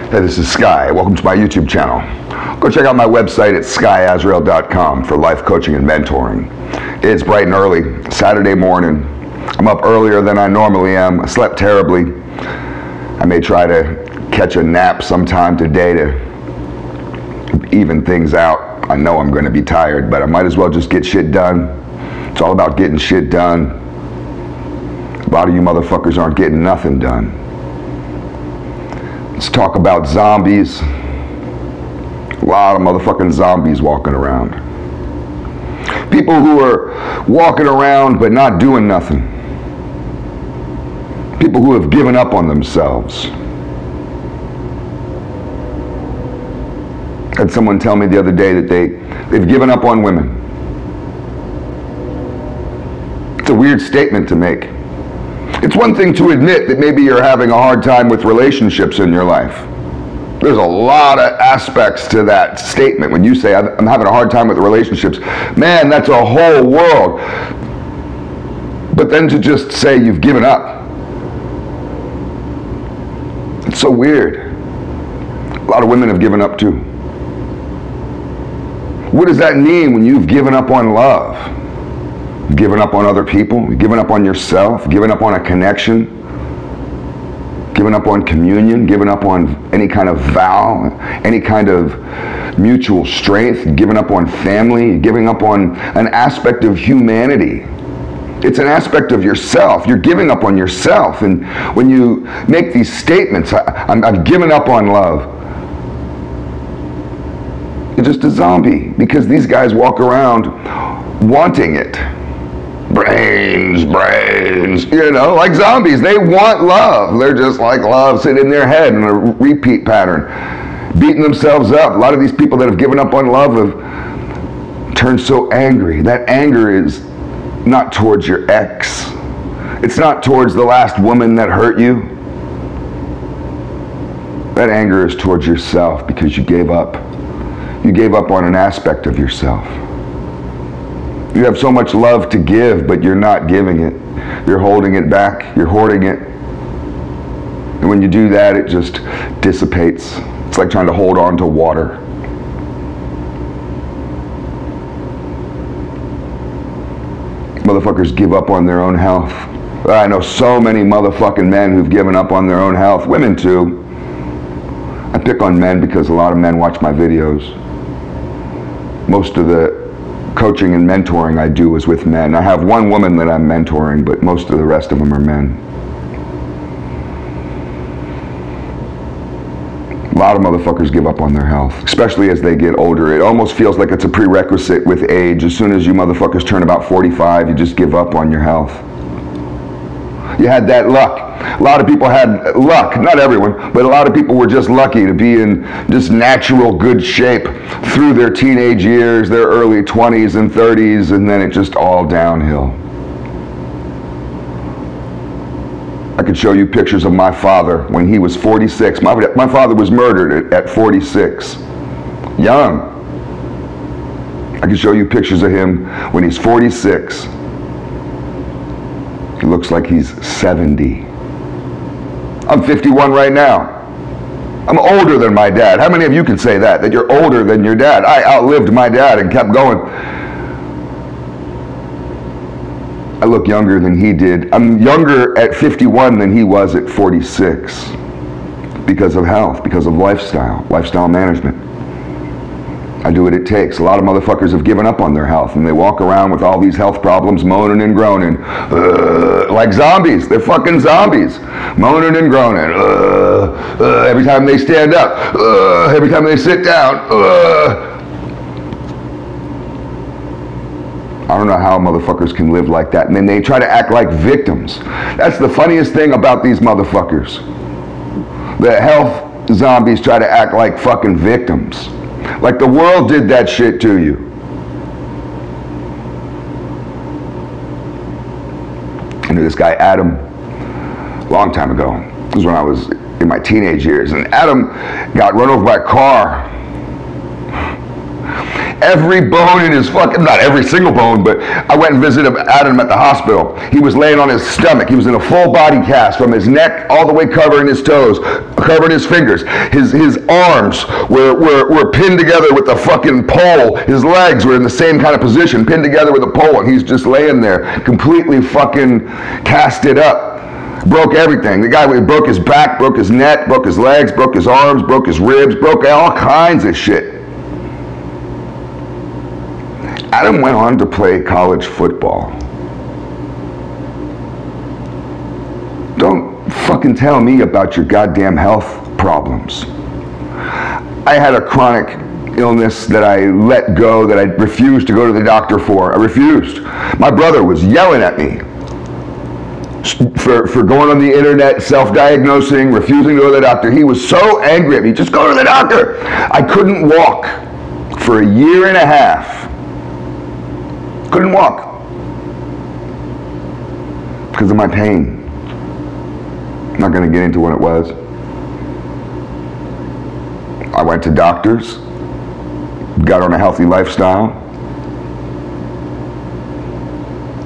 Hey, this is Sky. Welcome to my YouTube channel. Go check out my website at skyazrael.com for life coaching and mentoring. It's bright and early, Saturday morning. I'm up earlier than I normally am. I slept terribly. I may try to catch a nap sometime today to even things out. I know I'm going to be tired, but I might as well just get shit done. It's all about getting shit done. A lot of you motherfuckers aren't getting nothing done. Let's talk about zombies. A lot of motherfucking zombies walking around. People who are walking around but not doing nothing. People who have given up on themselves. I had someone tell me the other day that they've given up on women. It's a weird statement to make. It's one thing to admit that maybe you're having a hard time with relationships in your life. There's a lot of aspects to that statement. When you say, I'm having a hard time with relationships, man, that's a whole world. But then to just say you've given up, it's so weird. A lot of women have given up too. What does that mean when you've given up on love? Given up on other people, given up on yourself, given up on a connection, given up on communion, given up on any kind of vow, any kind of mutual strength, given up on family, giving up on an aspect of humanity. It's an aspect of yourself. You're giving up on yourself. And when you make these statements, I've given up on love, you're just a zombie, because these guys walk around wanting it. Brains, you know, like zombies. They want love. They're just like love sitting in their head in a repeat pattern, beating themselves up. A lot of these people that have given up on love have turned so angry. That anger is not towards your ex. It's not towards the last woman that hurt you. That anger is towards yourself, because you gave up. You gave up on an aspect of yourself. You have so much love to give, but you're not giving it. You're holding it back. You're hoarding it. And when you do that, it just dissipates. It's like trying to hold on to water. Motherfuckers give up on their own health. I know so many motherfucking men who've given up on their own health. Women too. I pick on men because a lot of men watch my videos. Most of the coaching and mentoring I do is with men. I have one woman that I'm mentoring, but most of the rest of them are men. A lot of motherfuckers give up on their health, especially as they get older. It almost feels like it's a prerequisite with age. As soon as you motherfuckers turn about 45, you just give up on your health. You had that luck. A lot of people had luck, not everyone, but a lot of people were just lucky to be in just natural good shape through their teenage years, their early 20s and 30s, and then it just all downhill. I could show you pictures of my father when he was 46. My father was murdered at 46, young. I could show you pictures of him when he's 46. He looks like he's 70. I'm 51 right now. I'm older than my dad. How many of you can say that you're older than your dad? I outlived my dad and kept going. I look younger than he did. I'm younger at 51 than he was at 46 because of health, because of lifestyle management. I do what it takes. A lot of motherfuckers have given up on their health, and they walk around with all these health problems, moaning and groaning, like zombies. They're fucking zombies, moaning and groaning. Every time they stand up, every time they sit down. I don't know how motherfuckers can live like that. And then they try to act like victims. That's the funniest thing about these motherfuckers. The health zombies try to act like fucking victims. Like the world did that shit to you. I knew this guy, Adam, a long time ago. This was when I was in my teenage years. And Adam got run over by a car. Every bone in his fucking, not every single bone, but I went and visited him at the hospital. He was laying on his stomach. He was in a full body cast from his neck all the way covering his toes, covering his fingers. His arms were pinned together with a fucking pole. His legs were in the same kind of position, pinned together with a pole, and he's just laying there, completely fucking casted up. Broke everything. The guy broke his back, broke his neck, broke his legs, broke his arms, broke his ribs, broke all kinds of shit. Adam went on to play college football. Don't fucking tell me about your goddamn health problems. I had a chronic illness that I let go, that I refused to go to the doctor for. I refused. My brother was yelling at me for going on the internet, self-diagnosing, refusing to go to the doctor. He was so angry at me. Just go to the doctor. I couldn't walk for a year and a half. Couldn't walk because of my pain. I'm not going to get into what it was. I went to doctors, got on a healthy lifestyle.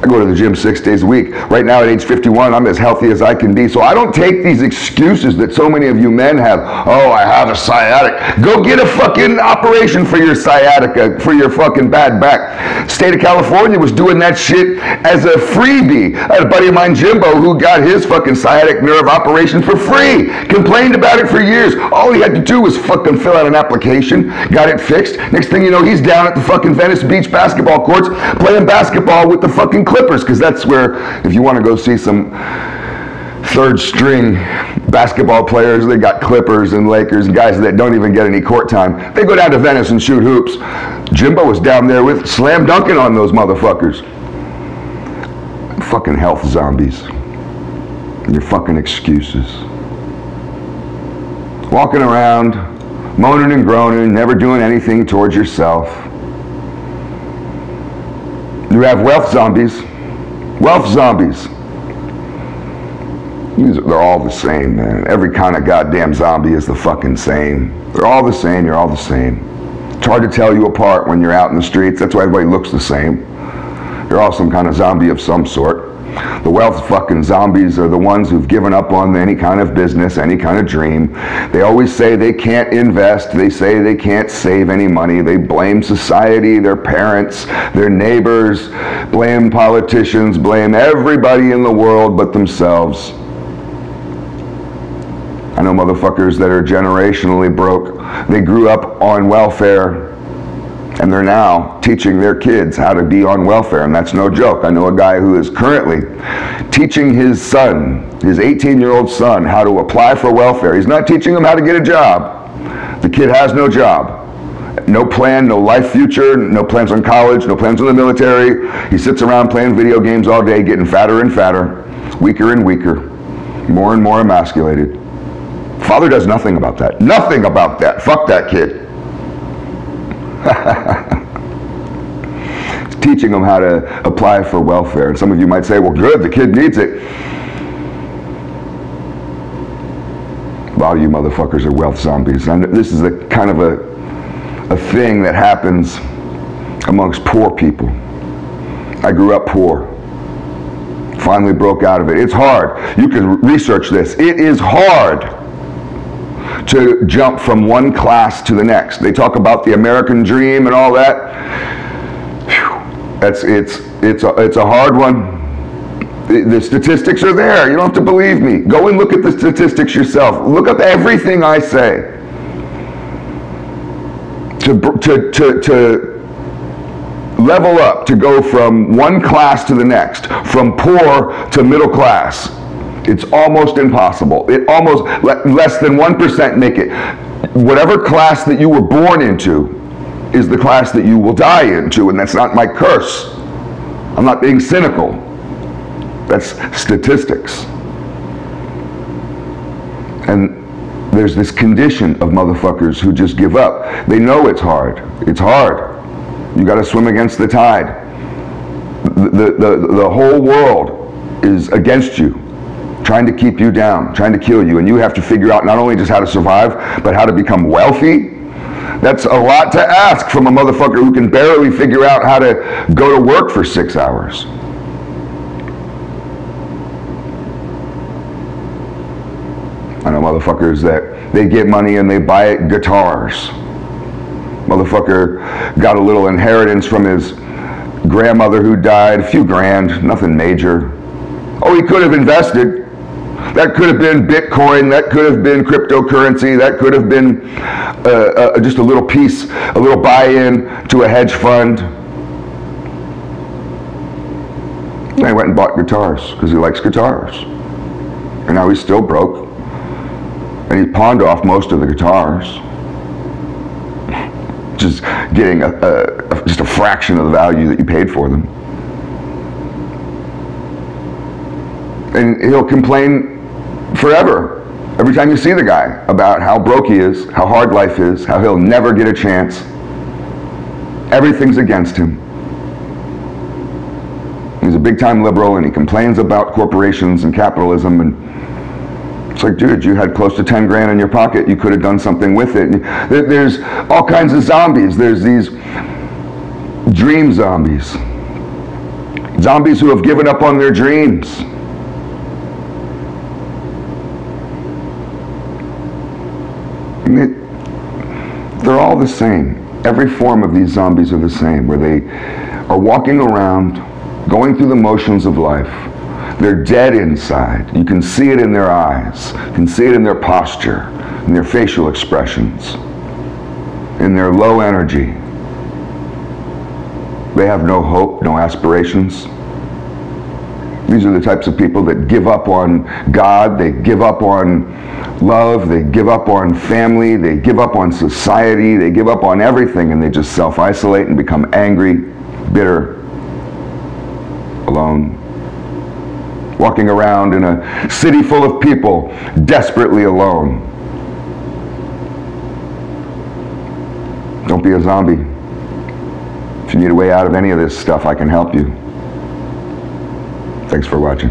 I go to the gym 6 days a week. Right now at age 51, I'm as healthy as I can be. So I don't take these excuses that so many of you men have. Oh, I have a sciatic. Go get a fucking operation for your sciatica, for your fucking bad back. State of California was doing that shit as a freebie. I had a buddy of mine, Jimbo, who got his fucking sciatic nerve operation for free. Complained about it for years. All he had to do was fucking fill out an application, got it fixed. Next thing you know, he's down at the fucking Venice Beach basketball courts playing basketball with the fucking Clippers, because that's where, if you want to go see some third string basketball players, they got Clippers and Lakers, guys that don't even get any court time. They go down to Venice and shoot hoops. Jimbo was down there with slam dunking on those motherfuckers. Fucking health zombies. Your fucking excuses. Walking around, moaning and groaning, never doing anything towards yourself. You have wealth zombies. Wealth zombies. They're all the same, man. Every kind of goddamn zombie is the fucking same. They're all the same. You're all the same. It's hard to tell you apart when you're out in the streets. That's why everybody looks the same. You're all some kind of zombie of some sort. The wealth fucking zombies are the ones who've given up on any kind of business, any kind of dream. They always say they can't invest. They say they can't save any money. They blame society, their parents, their neighbors, blame politicians, blame everybody in the world but themselves. I know motherfuckers that are generationally broke. They grew up on welfare, and they're now teaching their kids how to be on welfare, and that's no joke. I know a guy who is currently teaching his son, his 18-year-old son, how to apply for welfare. He's not teaching him how to get a job. The kid has no job, no plan, no life future, no plans on college, no plans on the military. He sits around playing video games all day, getting fatter and fatter, weaker and weaker, more and more emasculated. Father does nothing about that. Nothing about that. Fuck that kid. Teaching them how to apply for welfare. And some of you might say, well, good, the kid needs it. A lot of you motherfuckers are wealth zombies. And this is a kind of a thing that happens amongst poor people. I grew up poor. Finally broke out of it. It's hard. You can research this. It is hard to jump from one class to the next. They talk about the American dream and all that. It's a hard one. The statistics are there. You don't have to believe me. Go and look at the statistics yourself. Look up everything I say. To level up, to go from one class to the next, from poor to middle class, it's almost impossible. It almost, less than 1% make it. Whatever class that you were born into is the class that you will die into, and that's not my curse. I'm not being cynical. That's statistics. And there's this condition of motherfuckers who just give up. They know it's hard. It's hard. You got to swim against the tide. The whole world is against you, trying to keep you down, trying to kill you, and you have to figure out not only just how to survive, but how to become wealthy, That's a lot to ask from a motherfucker who can barely figure out how to go to work for 6 hours. I know motherfuckers that they get money and they buy guitars. Motherfucker got a little inheritance from his grandmother who died, a few grand, nothing major. Oh, he could have invested. That could have been Bitcoin, that could have been cryptocurrency, that could have been just a little piece, a little buy-in to a hedge fund. And he went and bought guitars because he likes guitars. And now he's still broke. And he pawned off most of the guitars. Just getting just a fraction of the value that you paid for them. And he'll complain forever, every time you see the guy, about how broke he is, how hard life is, how he'll never get a chance. Everything's against him. He's a big-time liberal, and he complains about corporations and capitalism, and it's like, dude, you had close to 10 grand in your pocket. You could have done something with it. There's all kinds of zombies. There's these dream zombies. Zombies who have given up on their dreams. They're all the same. Every form of these zombies are the same, where they are walking around, going through the motions of life. They're dead inside. You can see it in their eyes. You can see it in their posture, in their facial expressions, in their low energy. They have no hope, no aspirations. These are the types of people that give up on God, they give up on love, they give up on family, they give up on society, they give up on everything, and they just self-isolate and become angry, bitter, alone. Walking around in a city full of people, desperately alone. Don't be a zombie. If you need a way out of any of this stuff, I can help you. Thanks for watching.